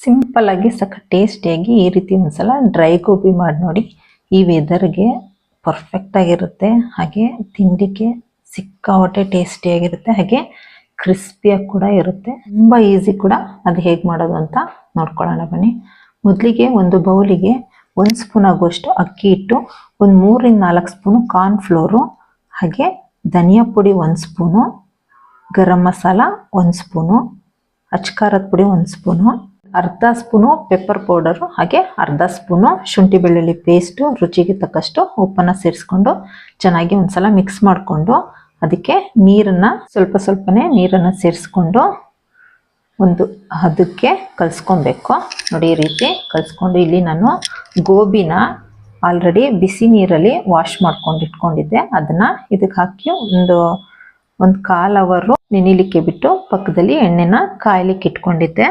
Simple ಆಗಿ ಸಖತ್ ಟೇಸ್ಟಿಯಾಗಿ ಈ ರೀತಿ ಒಂದ್ಸಲ ಡ್ರೈ ಗೋಬಿ ಮಾಡಿ ನೋಡಿ. ಈ ವೆದರ್ಗೆ ಪರ್ಫೆಕ್ಟ್ ಆಗಿರುತ್ತೆ, ಹಾಗೆ ತಿಂಡಿಗೆ ಸಿಕ್ಕಾಪಟ್ಟೆ ಟೇಸ್ಟಿಯಾಗಿರುತ್ತೆ, ಹಾಗೆ ಕ್ರಿಸ್ಪಿಯಾಗಿ ಕೂಡ ಇರುತ್ತೆ. ತುಂಬ ಈಸಿ ಕೂಡ. ಅದು ಹೇಗೆ ಮಾಡೋದು ಅಂತ ನೋಡ್ಕೊಳ್ಳೋಣ ಬನ್ನಿ. ಮೊದಲಿಗೆ ಒಂದು ಬೌಲಿಗೆ 1 ಸ್ಪೂನ್ ಆಗುವಷ್ಟು ಅಕ್ಕಿ ಹಿಟ್ಟು, ಒಂದು 3 ರಿಂದ 4 ಸ್ಪೂನು ಕಾರ್ನ್ ಫ್ಲೋರು, ಹಾಗೆ ಧನಿಯಾ ಪುಡಿ 1 ಸ್ಪೂನು, ಗರಂ ಮಸಾಲ 1 ಸ್ಪೂನು, ಅಚ್ಕಾರದ ಪುಡಿ 1 ಸ್ಪೂನು, ಅರ್ಧ ಸ್ಪೂನು ಪೆಪ್ಪರ್ ಪೌಡರು, ಹಾಗೆ ಅರ್ಧ ಸ್ಪೂನು ಶುಂಠಿ ಬೆಳ್ಳುಳ್ಳಿ ಪೇಸ್ಟು, ರುಚಿಗೆ ತಕ್ಕಷ್ಟು ಉಪ್ಪನ್ನು ಸೇರಿಸ್ಕೊಂಡು ಚೆನ್ನಾಗಿ ಒಂದ್ಸಲ ಮಿಕ್ಸ್ ಮಾಡಿಕೊಂಡು ಅದಕ್ಕೆ ನೀರನ್ನು ಸ್ವಲ್ಪನೇ ನೀರನ್ನು ಸೇರಿಸ್ಕೊಂಡು ಒಂದು ಹದಕ್ಕೆ ಕಲಿಸ್ಕೊಬೇಕು. ನೋಡಿ ಈ ರೀತಿ ಕಲಿಸ್ಕೊಂಡು, ಇಲ್ಲಿ ನಾನು ಗೋಬಿನ ಆಲ್ರೆಡಿ ಬಿಸಿ ನೀರಲ್ಲಿ ವಾಶ್ ಮಾಡ್ಕೊಂಡು ಇಟ್ಕೊಂಡಿದ್ದೆ. ಅದನ್ನು ಇದಕ್ಕೆ ಹಾಕಿ ಒಂದು 1/4 ಅವರು ನೆನಿಲಿಕ್ಕೆ ಬಿಟ್ಟು ಪಕ್ಕದಲ್ಲಿ ಎಣ್ಣೆನ ಕಾಯಲಿಕ್ಕೆ ಇಟ್ಕೊಂಡಿದ್ದೆ.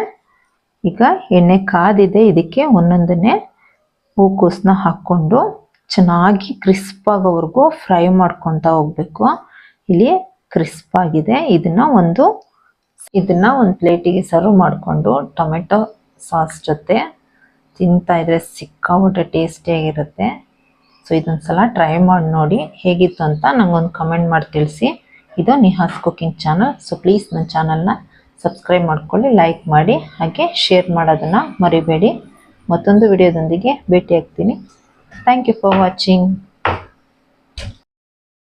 ಈಗ ಎಣ್ಣೆ ಕಾದಿದೆ, ಇದಕ್ಕೆ ಒಂದೊಂದನ್ನೇ ಹೂಕೋಸನ್ನ ಹಾಕ್ಕೊಂಡು ಚೆನ್ನಾಗಿ ಕ್ರಿಸ್ಪ್ ಆಗೋವರೆಗೂ ಫ್ರೈ ಮಾಡ್ಕೊತಾ ಹೋಗ್ಬೇಕು. ಇಲ್ಲಿ ಕ್ರಿಸ್ಪ್ ಆಗಿದೆ. ಇದನ್ನ ಒಂದು ಪ್ಲೇಟಿಗೆ ಸರ್ವ್ ಮಾಡಿಕೊಂಡು ಟೊಮೆಟೊ ಸಾಸ್ ಜೊತೆ ತಿಂತಾ ಇದ್ರೆ ಸಿಕ್ಕಾಪಟ್ಟೆ ಟೇಸ್ಟಿಯಾಗಿರುತ್ತೆ. ಸೊ ಇದೊಂದ್ಸಲ ಟ್ರೈ ಮಾಡಿ ನೋಡಿ, ಹೇಗಿತ್ತು ಅಂತ ನಂಗೊಂದು ಕಮೆಂಟ್ ಮಾಡಿ ತಿಳಿಸಿ. ಇದು Nihas cooking channel. So please ನನ್ನ ಚಾನಲ್ನ ಸಬ್ಸ್ಕ್ರೈಬ್ ಮಾಡ್ಕೊಳ್ಳಿ, ಲೈಕ್ ಮಾಡಿ, ಹಾಗೆ ಶೇರ್ ಮಾಡೋದನ್ನು ಮರಿಬೇಡಿ. ಮತ್ತೊಂದು ವಿಡಿಯೋದೊಂದಿಗೆ ಭೇಟಿ ಆಗ್ತೀನಿ. Thank you for watching.